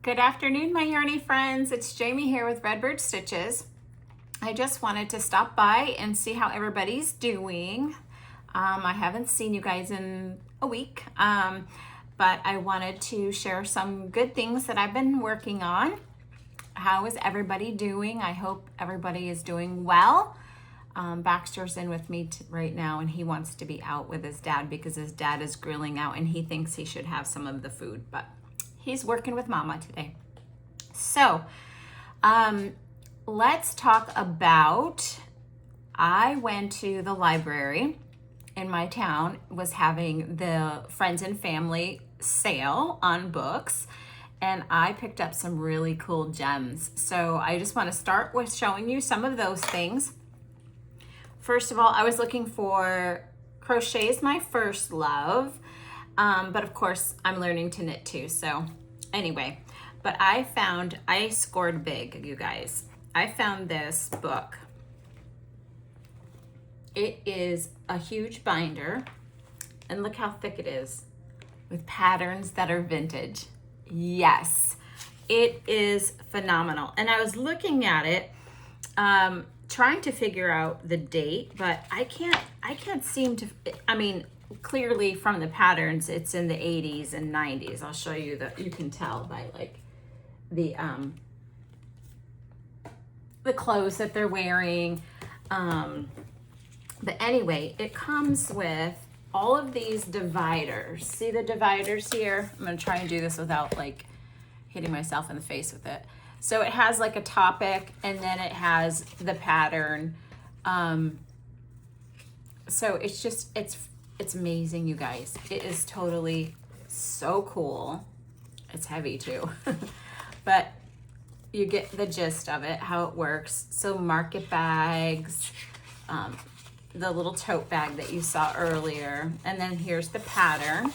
Good afternoon, my Yarney friends. It's Jamie here with Redbird Stitches. I just wanted to stop by and see how everybody's doing. I haven't seen you guys in a week, but I wanted to share some good things that I've been working on. How is everybody doing? I hope everybody is doing well. Baxter's in with me right now, and he wants to be out with his dad because his dad is grilling out and he thinks he should have some of the food, but he's working with Mama today. So let's talk about, I went to the library in my town, was having the Friends and Family sale on books, and I picked up some really cool gems. So I just want to start with showing you some of those things. First of all, I was looking for, crochet is my first love. But of course I'm learning to knit too. So anyway, but I scored big, you guys. I found this book. It is a huge binder, and look how thick it is with patterns that are vintage. Yes, it is phenomenal. And I was looking at it, trying to figure out the date, but I can't seem to, I mean, clearly from the patterns it's in the 80s and 90s. I'll show you that. You can tell by like the clothes that they're wearing. But anyway, it comes with all of these dividers. See the dividers here? I'm gonna try and do this without like hitting myself in the face with it. So it has like a topic, and then it has the pattern. So it's just, it's amazing, you guys. It is totally so cool. It's heavy too, but you get the gist of it, how it works. So market bags, the little tote bag that you saw earlier, and then here's the pattern.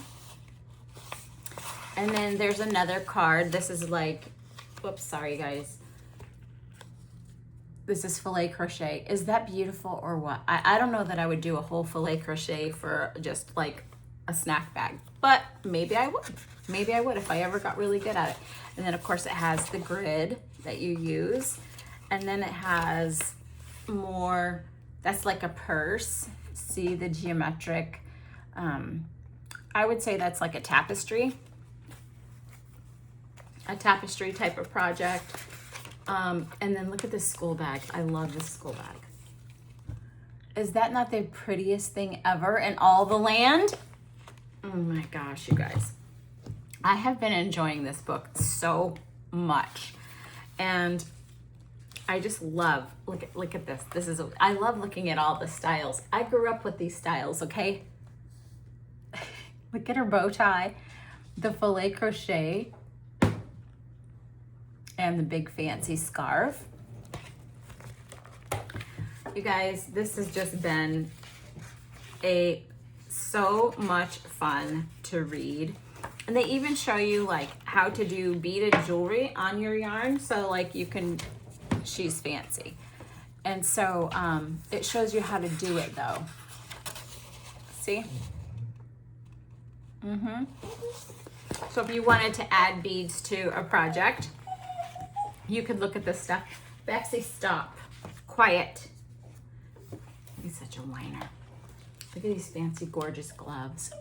And then there's another card. This is like, whoops, sorry guys. This is filet crochet. Is that beautiful or what? I don't know that I would do a whole filet crochet for just like a snack bag, but maybe I would. Maybe I would if I ever got really good at it. And then of course it has the grid that you use. And then it has more, that's like a purse. See the geometric, I would say that's like a tapestry type of project. And then look at this school bag. I love this school bag. Is that not the prettiest thing ever in all the land? Oh my gosh, you guys. I have been enjoying this book so much. And I just love, look at this. I love looking at all the styles. I grew up with these styles, okay? Look at her bow tie, the filet crochet, and the big fancy scarf. You guys, this has just been so much fun to read. And they even show you like how to do beaded jewelry on your yarn. So like you can, she's fancy. And so it shows you how to do it though. See? So if you wanted to add beads to a project, you could look at this stuff. Bexy, stop. Quiet. He's such a whiner. Look at these fancy, gorgeous gloves.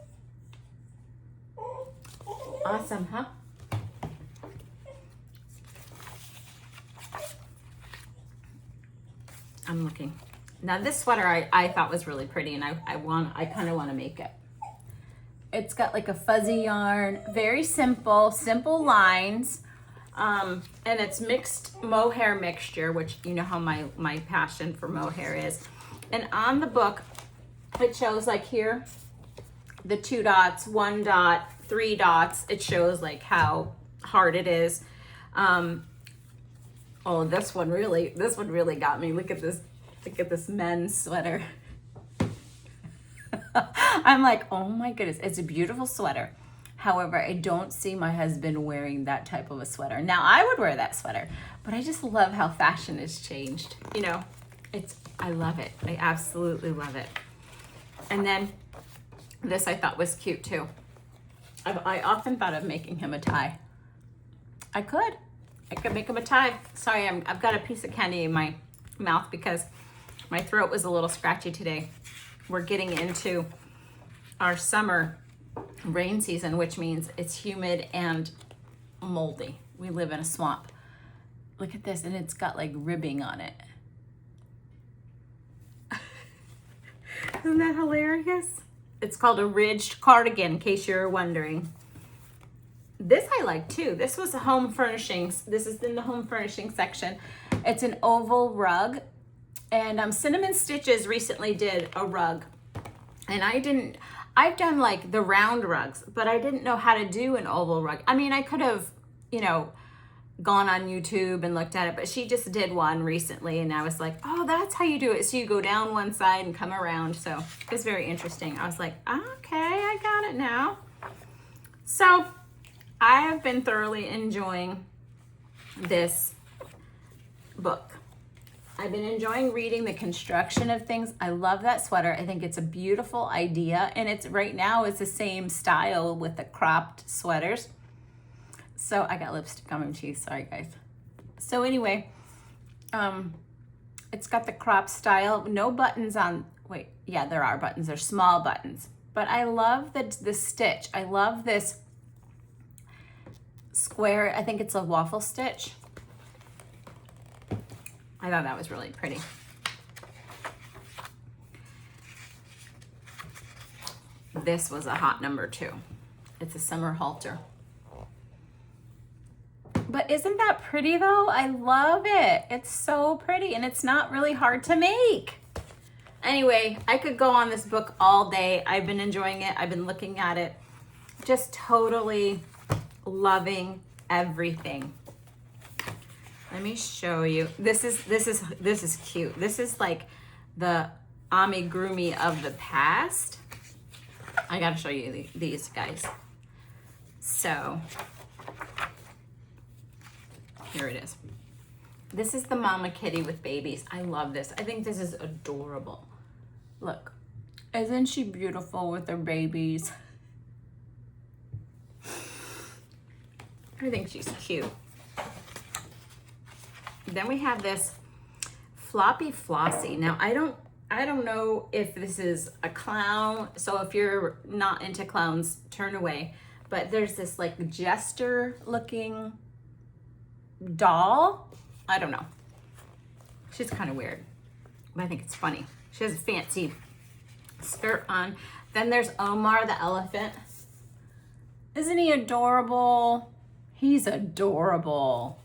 Awesome, huh? I'm looking. Now this sweater I thought was really pretty, and I kind of want to make it. It's got like a fuzzy yarn, very simple lines. And it's mixed mohair mixture, which you know how my passion for mohair is. And on the book, it shows like here, the 2 dots, 1 dot, 3 dots. It shows like how hard it is. Oh, this one really got me. Look at this men's sweater. I'm like, oh my goodness, it's a beautiful sweater. However, I don't see my husband wearing that type of a sweater. Now, I would wear that sweater, but I just love how fashion has changed. You know, I love it. I absolutely love it. And then this I thought was cute too. I often thought of making him a tie. I could make them a tie. Sorry, I've got a piece of candy in my mouth because my throat was a little scratchy today. We're getting into our summer rain season, which means it's humid and moldy. We live in a swamp. Look at this, and it's got like ribbing on it. Isn't that hilarious? It's called a ridged cardigan, in case you're wondering. This I like too. This was a home furnishings. This is in the home furnishing section. It's an oval rug, and Cinnamon Stitches recently did a rug, and I've done like the round rugs, but I didn't know how to do an oval rug. I mean, I could have, you know, gone on YouTube and looked at it, but she just did one recently, and I was like, oh, that's how you do it. So you go down one side and come around. So it's very interesting. I was like, okay, I got it now. So I have been thoroughly enjoying this book. I've been enjoying reading the construction of things. I love that sweater. I think it's a beautiful idea, and it's right now it's the same style with the cropped sweaters. So I got lipstick on my cheeks, sorry guys. So anyway, it's got the crop style, no buttons on, wait, yeah, there are buttons, they're small buttons. But I love the stitch. I love this square, I think it's a waffle stitch. I thought that was really pretty. This was a hot number 2. It's a summer halter. But isn't that pretty though? I love it. It's so pretty, and it's not really hard to make. Anyway, I could go on this book all day. I've been enjoying it. I've been looking at it. Just totally loving everything. Let me show you. This is cute. This is like the amigurumi of the past. I gotta show you these guys. So here it is. This is the mama kitty with babies. I love this. I think this is adorable. Look, isn't she beautiful with her babies? I think she's cute. Then we have this Floppy Flossie. Now I don't know if this is a clown, so if you're not into clowns, turn away. But there's this like jester looking doll. I don't know. She's kind of weird, but I think it's funny. She has a fancy skirt on. Then there's Omar the elephant. Isn't he adorable? He's adorable.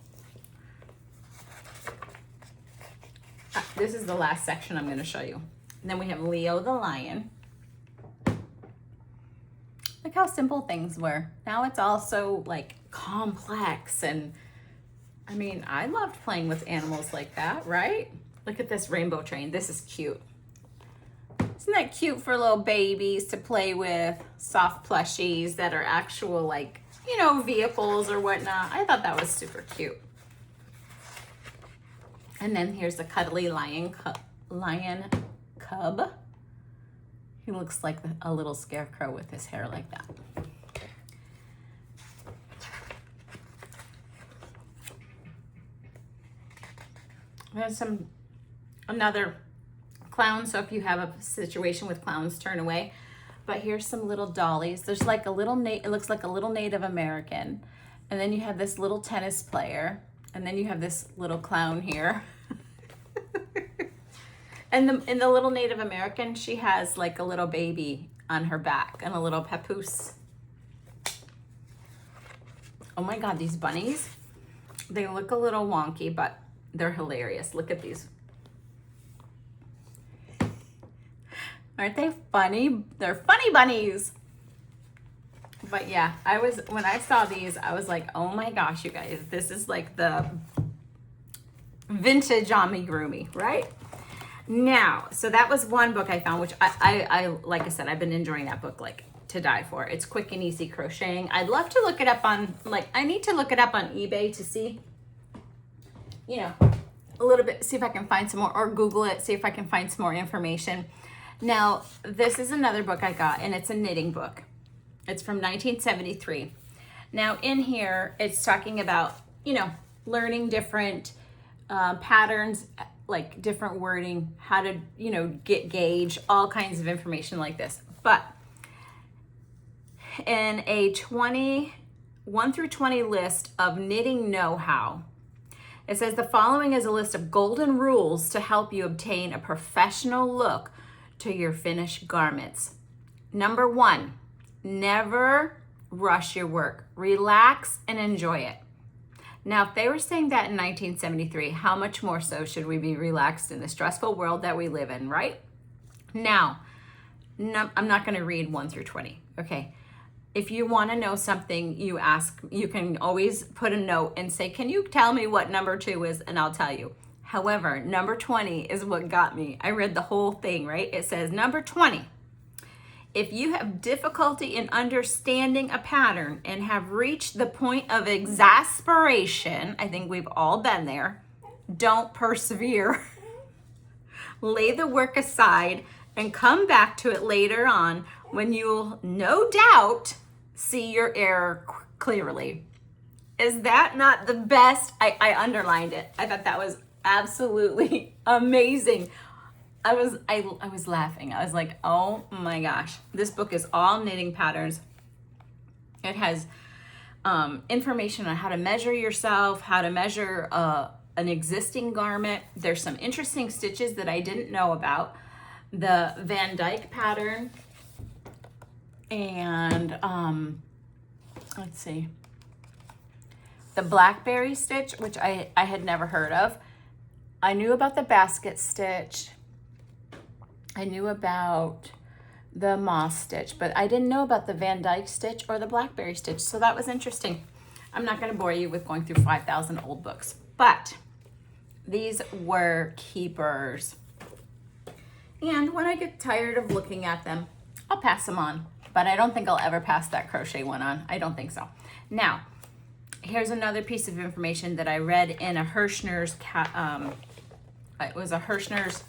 This is the last section I'm going to show you. And then we have Leo the lion. Look how simple things were. Now it's all so like complex, and I mean, I loved playing with animals like that, right? Look at this rainbow train. This is cute. Isn't that cute for little babies to play with? Soft plushies that are actual, like, you know, vehicles or whatnot. I thought that was super cute. And then here's the cuddly lion cub. He looks like a little scarecrow with his hair like that. There's another clown, so if you have a situation with clowns, turn away. But here's some little dollies. There's like a little, it looks like a little Native American. And then you have this little tennis player. And then you have this little clown here. And in the little Native American, she has like a little baby on her back and a little papoose. Oh my God, these bunnies, they look a little wonky, but they're hilarious. Look at these. Aren't they funny? They're funny bunnies. But yeah, when I saw these, I was like, oh my gosh, you guys, this is like the vintage amigurumi, right? Now, so that was one book I found, which I like I said, I've been enjoying that book like to die for. It's quick and easy crocheting. I'd love to look it up on, I need to look it up on eBay to see, you know, a little bit, see if I can find some more, or Google it, see if I can find some more information. Now, this is another book I got, and it's a knitting book. It's from 1973. Now, in here, it's talking about you know, learning different patterns, like different wording, how to, you know, gauge all kinds of information like this. But in a 1 through 20 list of knitting know-how, it says the following is a list of golden rules to help you obtain a professional look to your finished garments. Number 1, never rush your work. Relax and enjoy it. Now, if they were saying that in 1973, how much more so should we be relaxed in the stressful world that we live in, right? Now, no, I'm not going to read 1 through 20, okay? If you want to know something, you can always put a note and say, can you tell me what number 2 is? And I'll tell you. However, number 20 is what got me. I read the whole thing, right? It says, number 20, if you have difficulty in understanding a pattern and have reached the point of exasperation, I think we've all been there, don't persevere. Lay the work aside and come back to it later on when you'll no doubt see your error clearly. Is that not the best? I underlined it. I thought that was absolutely amazing. I was laughing. I was like, oh my gosh, this book is all knitting patterns. It has information on how to measure yourself, how to measure an existing garment. There's some interesting stitches that I didn't know about. The Van Dyke pattern, and let's see, the blackberry stitch, which I had never heard of. I knew about the basket stitch. I knew about the moss stitch, but I didn't know about the Van Dyke stitch or the blackberry stitch. So that was interesting. I'm not going to bore you with going through 5,000 old books, but these were keepers. And when I get tired of looking at them, I'll pass them on. But I don't think I'll ever pass that crochet one on. I don't think so. Now, here's another piece of information that I read in a Hirschner's, it was a Hirschner's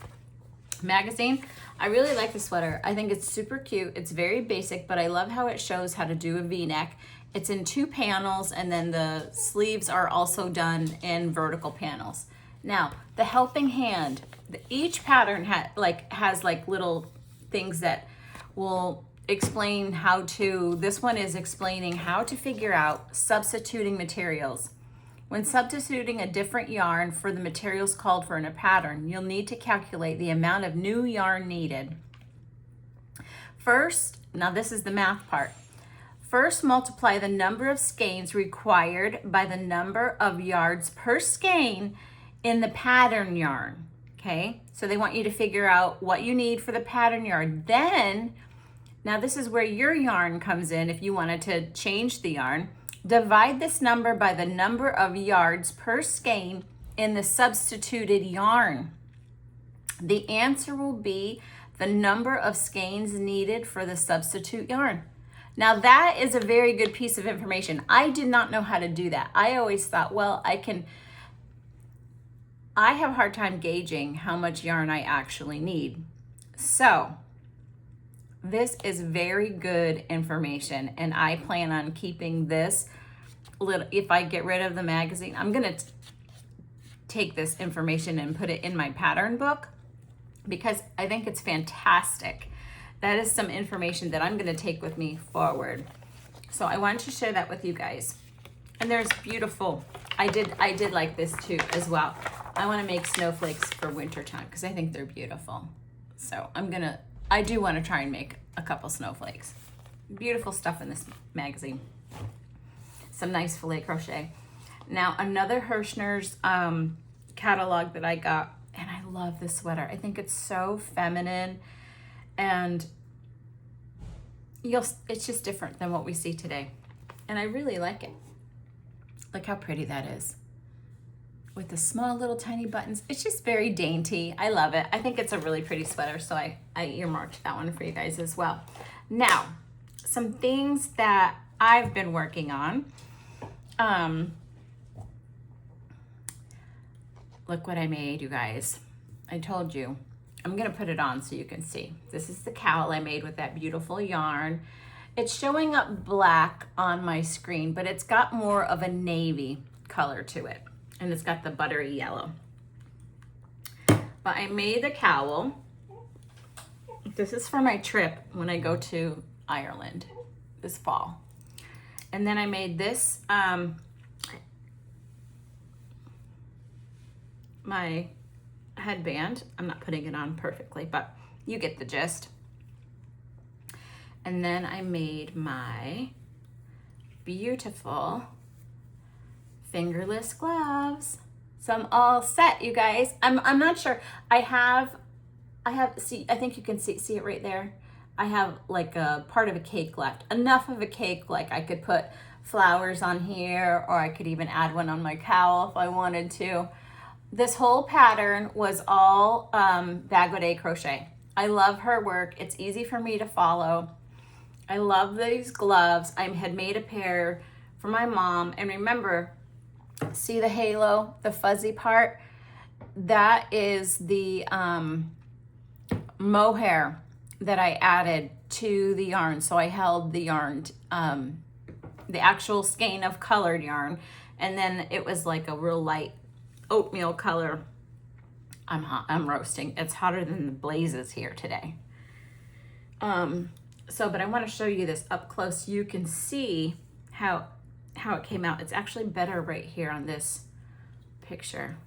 magazine. I really like the sweater. I think it's super cute. It's very basic, but I love how it shows how to do a V-neck. It's in 2 panels, and then the sleeves are also done in vertical panels. Now, the helping hand, each pattern has little things that will explain how to, this one is explaining how to figure out substituting materials. When substituting a different yarn for the materials called for in a pattern, you'll need to calculate the amount of new yarn needed. First, now this is the math part. First, multiply the number of skeins required by the number of yards per skein in the pattern yarn, okay? So they want you to figure out what you need for the pattern yarn. Then, now this is where your yarn comes in if you wanted to change the yarn. Divide this number by the number of yards per skein in the substituted yarn. The answer will be the number of skeins needed for the substitute yarn. Now that is a very good piece of information. I did not know how to do that. I always thought, well, I have a hard time gauging how much yarn I actually need. So this is very good information, and I plan on keeping this little, if I get rid of the magazine, I'm gonna take this information and put it in my pattern book because I think it's fantastic. That is some information that I'm gonna take with me forward. So I wanted to share that with you guys. And there's beautiful, I did like this too as well. I wanna make snowflakes for winter time because I think they're beautiful. So I do wanna try and make a couple snowflakes. Beautiful stuff in this magazine. Some nice filet crochet. Now another Hirschner's catalog that I got, and I love this sweater. I think it's so feminine, and it's just different than what we see today. And I really like it. Look how pretty that is. With the small little tiny buttons. It's just very dainty. I love it. I think it's a really pretty sweater, so I earmarked that one for you guys as well. Now, some things that I've been working on. Look what I made, you guys. I told you. I'm gonna put it on so you can see. This is the cowl I made with that beautiful yarn. It's showing up black on my screen, but it's got more of a navy. color to it. And it's got the buttery yellow. But I made the cowl. This is for my trip when I go to Ireland this fall. And then I made this, my headband. I'm not putting it on perfectly, but you get the gist. And then I made my beautiful fingerless gloves. So I'm all set, you guys. I'm not sure. I have, see, I think you can see it right there. I have like a part of a cake left. Enough of a cake, like I could put flowers on here, or I could even add one on my cowl if I wanted to. This whole pattern was all Caplet crochet. I love her work. It's easy for me to follow. I love these gloves. I had made a pair for my mom. And remember, see the halo, the fuzzy part? That is the mohair that I added to the yarn. So I held the yarn, the actual skein of colored yarn, and then it was like a real light oatmeal color. I'm hot, I'm roasting. It's hotter than the blazes here today. But I want to show you this up close. You can see how it came out. It's actually better right here on this picture.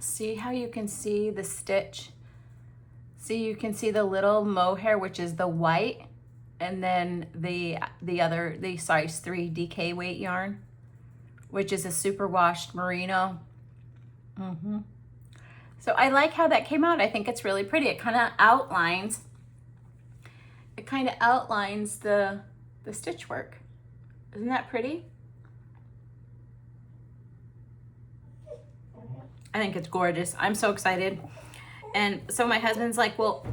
See how you can see the stitch? See, you can see the little mohair, which is the white, and then the size 3 DK weight yarn, which is a super washed merino. So I like how that came out. I think it's really pretty. It kind of outlines the stitch work. Isn't that pretty? I think it's gorgeous. I'm so excited. And so my husband's like, well,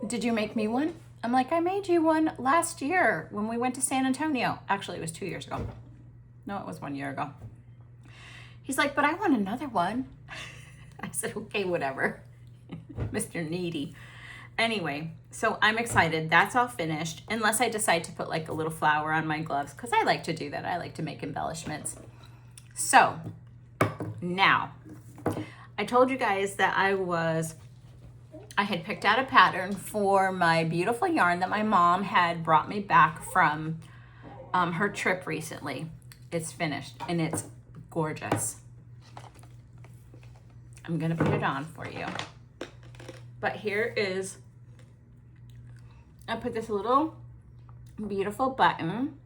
did you make me one? I'm like, I made you one last year when we went to San Antonio. Actually, it was 2 years ago. No, it was 1 year ago. He's like, but I want another one. I said, okay, whatever. Mr. Needy. Anyway, so I'm excited. That's all finished. Unless I decide to put like a little flower on my gloves, because I like to do that. I like to make embellishments. So now, I told you guys that I had picked out a pattern for my beautiful yarn that my mom had brought me back from her trip recently. It's finished and it's gorgeous. I'm gonna put it on for you. But here is, I put this little beautiful button,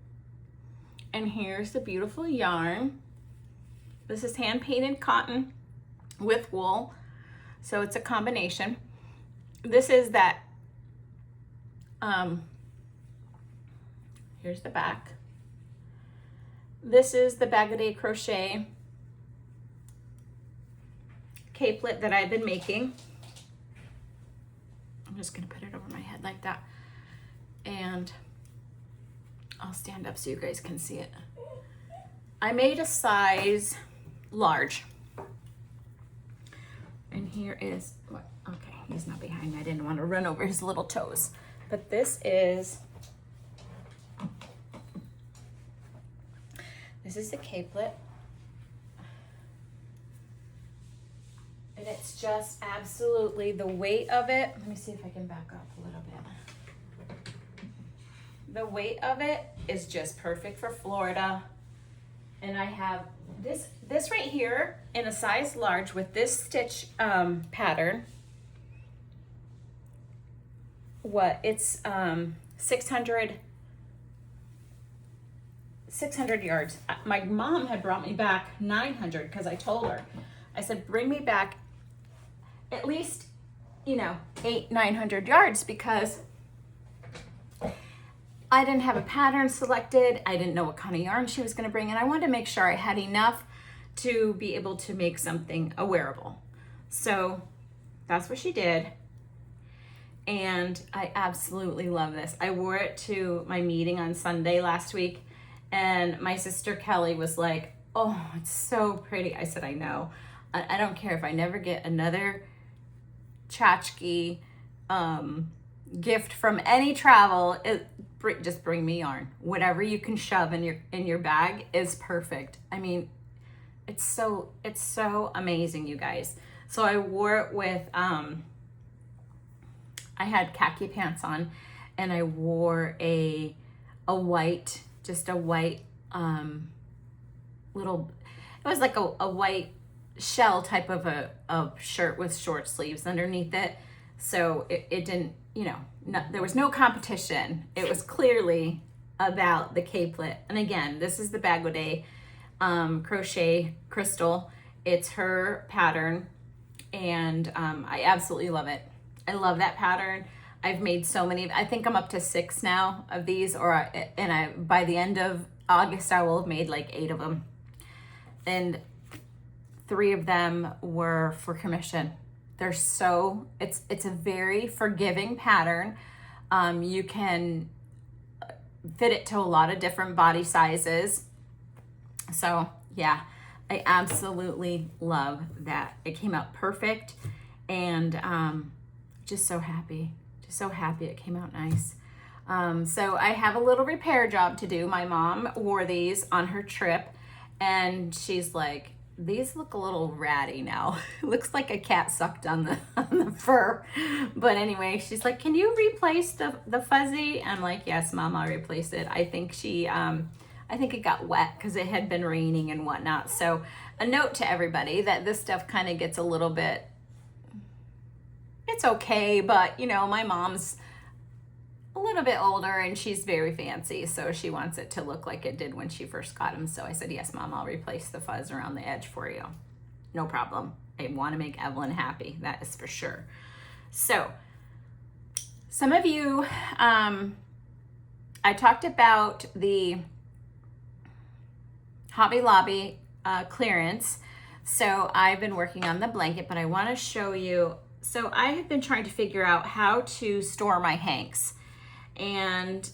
and here's the beautiful yarn. This is hand painted cotton with wool, so it's a combination. This is that, here's the back. This is the Caplet crochet caplet that I've been making. I'm just gonna put it over my head like that. And I'll stand up so you guys can see it. I made a size large. And here is, what? Okay, he's not behind me. I didn't want to run over his little toes. But this is the caplet. And it's just absolutely the weight of it. Let me see if I can back up a little bit. The weight of it is just perfect for Florida. And I have this right here in a size large with this stitch pattern. It's 600 yards. My mom had brought me back 900 because I told her, I said, bring me back at least, 800-900 yards, because I didn't have a pattern selected. I didn't know what kind of yarn she was going to bring, and I wanted to make sure I had enough to be able to make something wearable. So that's what she did. And I absolutely love this. I wore it to my meeting on Sunday last week, and my sister Kelly was like, oh, it's so pretty. I said, I know. I don't care if I never get another tchotchke gift from any travel. just bring me yarn. Whatever you can shove in your bag is perfect. I mean, it's so amazing, you guys. So I wore it with, I had khaki pants on, and I wore a white, just a white little, it was like a white shell type of a shirt with short sleeves underneath it. So it didn't, you know, there was no competition. It was clearly about the Caplet. And again, this is the Bagaudet crochet crystal. It's her pattern, and I absolutely love it. I love that pattern. I've made so many. I think I'm up to 6 now of these, and by the end of August I will have made like 8 of them, and 3 of them were for commission. They're so, it's a very forgiving pattern. You can fit it to a lot of different body sizes. So yeah, I absolutely love that. It came out perfect, and just so happy it came out nice. So I have a little repair job to do. My mom wore these on her trip, and she's like, these look a little ratty now. Looks like a cat sucked on the fur. But anyway, she's like, can you replace the fuzzy? I'm like, yes, Mom, I'll replace it. I think I think it got wet because it had been raining and whatnot. So a note to everybody that this stuff kind of gets a little bit, it's okay, but you know, my mom's a little bit older and she's very fancy, so she wants it to look like it did when she first got them. So I said, yes, Mom, I'll replace the fuzz around the edge for you. No problem. I want to make Evelyn happy, that is for sure. So some of you, I talked about the Hobby Lobby clearance. So I've been working on the blanket, but I want to show you. So I have been trying to figure out how to store my hanks. And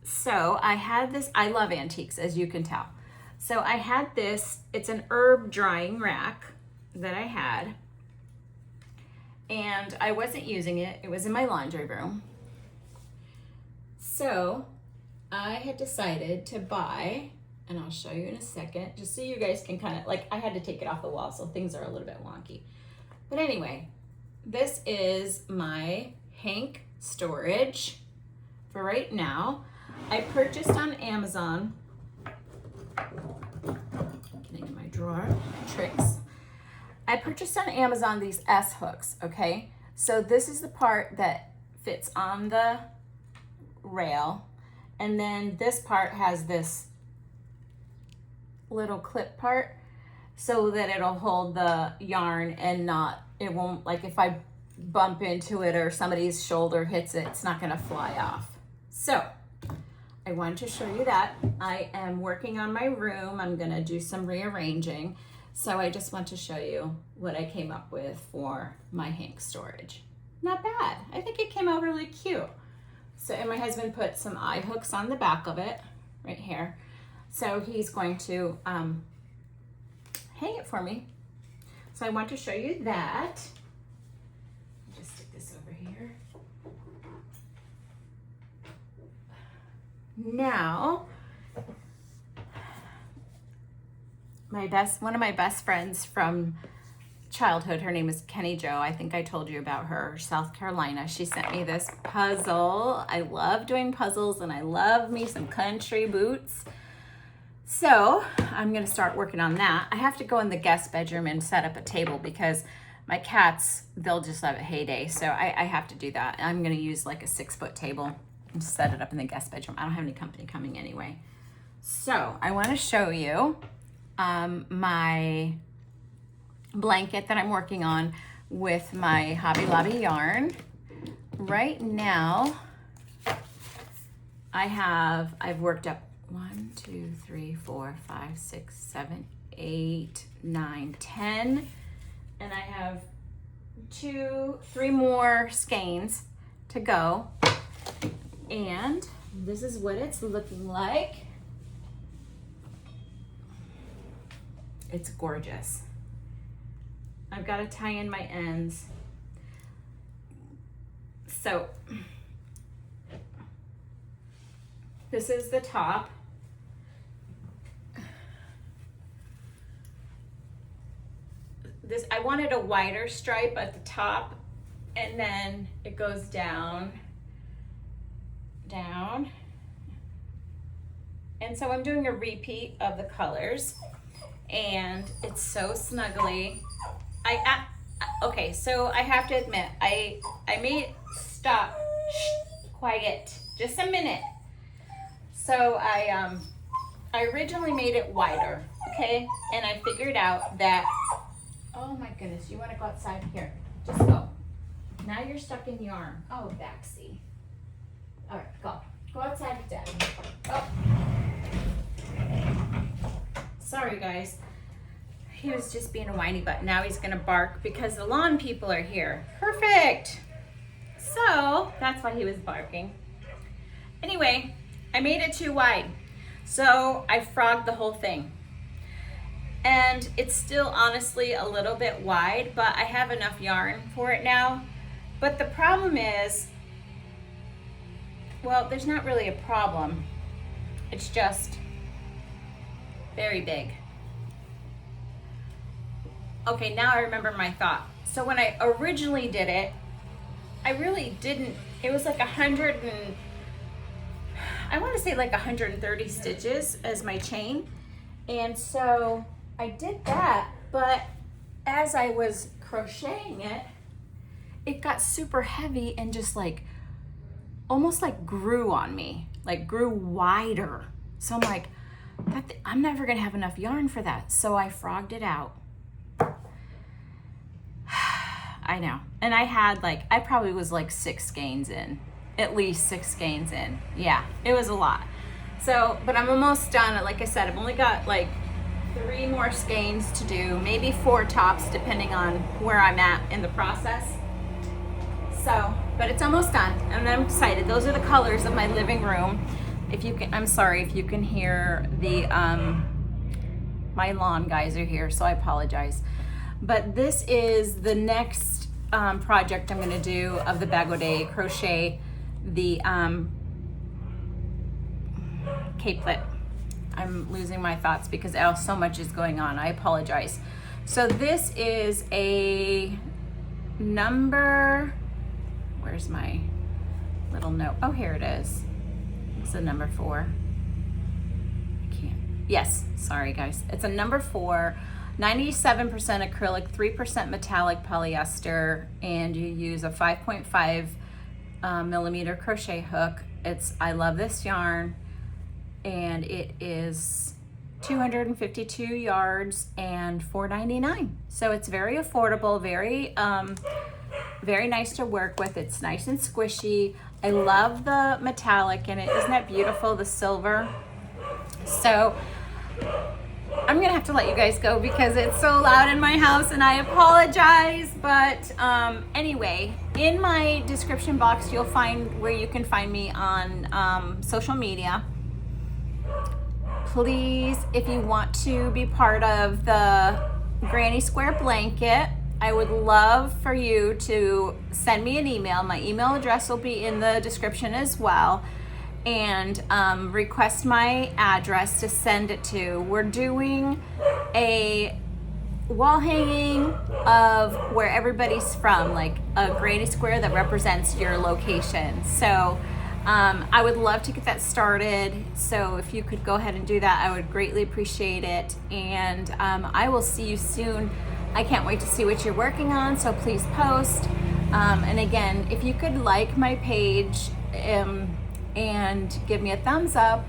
so I had this, I love antiques, as you can tell. So I had this, it's an herb drying rack that I had, and I wasn't using it. It was in my laundry room. So I had decided to buy, and I'll show you in a second, just so you guys can kind of, like, I had to take it off the wall, so things are a little bit wonky. But anyway, this is my hank storage for right now. I purchased on Amazon, getting in my drawer, tricks. I purchased on Amazon these S hooks, okay? So this is the part that fits on the rail, and then this part has this little clip part so that it'll hold the yarn and it won't, like if I bump into it or somebody's shoulder hits it, it's not gonna fly off. So I wanted to show you that. I am working on my room. I'm gonna do some rearranging. So I just want to show you what I came up with for my hank storage. Not bad. I think it came out really cute. So, and my husband put some eye hooks on the back of it, right here. So he's going to hang it for me. So I want to show you that. Just stick this over here. Now, one of my best friends from childhood, her name is Kenny Jo. I think I told you about her, South Carolina. She sent me this puzzle. I love doing puzzles, and I love me some country boots. So I'm gonna start working on that. I have to go in the guest bedroom and set up a table because my cats, they'll just have a heyday. So I have to do that. I'm gonna use like a 6-foot table and set it up in the guest bedroom. I don't have any company coming anyway. So I wanna show you my blanket that I'm working on with my Hobby Lobby yarn. Right now, I've worked up 1, 2, 3, 4, 5, 6, 7, 8, 9, 10, and I have 3 more skeins to go. And this is what it's looking like. It's gorgeous. I've got to tie in my ends. So This is the top. I wanted a wider stripe at the top, and then it goes down, down. And so I'm doing a repeat of the colors, and it's so snuggly. Okay, so I have to admit, I made, stop, shh, quiet, just a minute. So I originally made it wider, okay? And I figured out that, oh my goodness, you wanna go outside? Here, just go. Now you're stuck in yarn. Oh, backseat. All right, go. Go outside with Daddy. Go. Sorry, guys. He was just being a whiny butt. Now he's gonna bark because the lawn people are here. Perfect. So that's why he was barking. Anyway, I made it too wide. So I frogged the whole thing. And it's still honestly a little bit wide, but I have enough yarn for it now. But the problem is, well, there's not really a problem. It's just very big. Okay, now I remember my thought. So when I originally did it, I really didn't, it was like 100 and, I want to say like 130 stitches as my chain. And so I did that, but as I was crocheting it, it got super heavy and just like, almost like grew on me, like grew wider. So I'm like, I'm never gonna have enough yarn for that. So I frogged it out. I know. And I had like, I probably was like 6 skeins in, at least 6 skeins in. Yeah, it was a lot. So, but I'm almost done. Like I said, I've only got like 3 more skeins to do, maybe 4 tops, depending on where I'm at in the process. So, but it's almost done, and I'm excited. Those are the colors of my living room. If you can, I'm sorry if you can hear the, my lawn guys are here, so I apologize. But this is the next project I'm gonna do of the Bagaudet crochet, the Caplet. I'm losing my thoughts because so much is going on. I apologize. So this is a number, where's my little note? Oh, here it is. It's a number 4. I can't, yes, sorry guys. It's a number 4, 97% acrylic, 3% metallic polyester, and you use a 5.5 millimeter crochet hook. I love this yarn, and it is 252 yards and $4.99. So it's very affordable, very nice to work with. It's nice and squishy. I love the metallic in it. Isn't that beautiful, the silver? So I'm gonna have to let you guys go because it's so loud in my house, and I apologize. But anyway, in my description box, you'll find where you can find me on social media. Please, if you want to be part of the Granny Square Blanket, I would love for you to send me an email. My email address will be in the description as well, and request my address to send it to. We're doing a wall hanging of where everybody's from, like a Granny Square that represents your location. So I would love to get that started. So if you could go ahead and do that, I would greatly appreciate it. And I will see you soon. I can't wait to see what you're working on, so please post. And again, if you could like my page and give me a thumbs up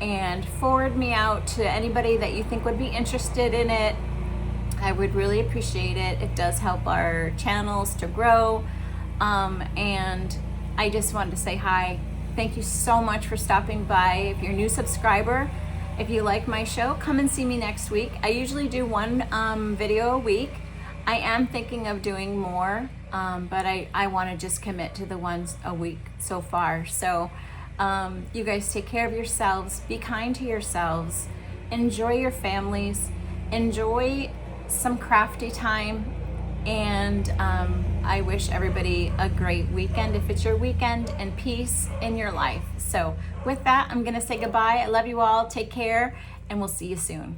and forward me out to anybody that you think would be interested in it, I would really appreciate it. It does help our channels to grow. And I just wanted to say hi. Thank you so much for stopping by. If you're a new subscriber, if you like my show, come and see me next week. I usually do 1 video a week. I am thinking of doing more, but I want to just commit to the ones a week so far. So you guys take care of yourselves, be kind to yourselves, enjoy your families, enjoy some crafty time, And I wish everybody a great weekend if it's your weekend, and peace in your life. So with that, I'm gonna say goodbye. I love you all, take care, and we'll see you soon.